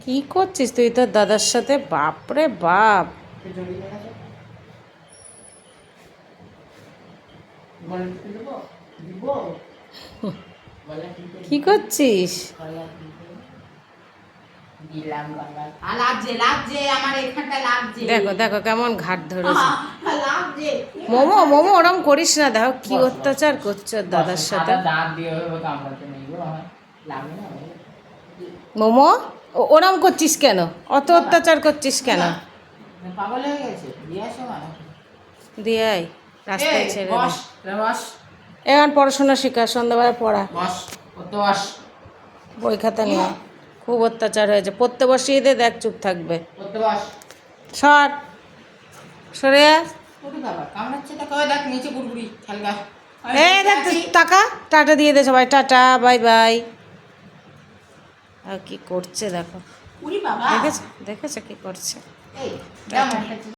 কি করছিস তুই তোর দাদার সাথে? বাপরে বাপ, কি করছিস? দেখো দেখো কেমন ঘাট ধরেছে। মোমো মোমো ওরম করিস না, দেখো কি অত্যাচার করছে ওর দাদার সাথে। মোমো ওরম করছিস কেন? অত অত্যাচার করছিস কেন? পাগল হয়ে গেছে। দিয়ে আয়, রাস্তায় ছেড়ে দে। এখন পড়াশোনা শেখা, সন্ধ্যাবেলা পড়া, বই খাতা নিয়ে। খুব অত্যাচার হয়েছে, পড়তে বসিয়ে দে, দেখ চুপ থাকবে। সর, সরে আয়। দেখ টাকা, টাটা দিয়ে দে সবাই, টাটা বাই বাই। আর কি করছে দেখো, দেখেছে দেখেছে কি করছে।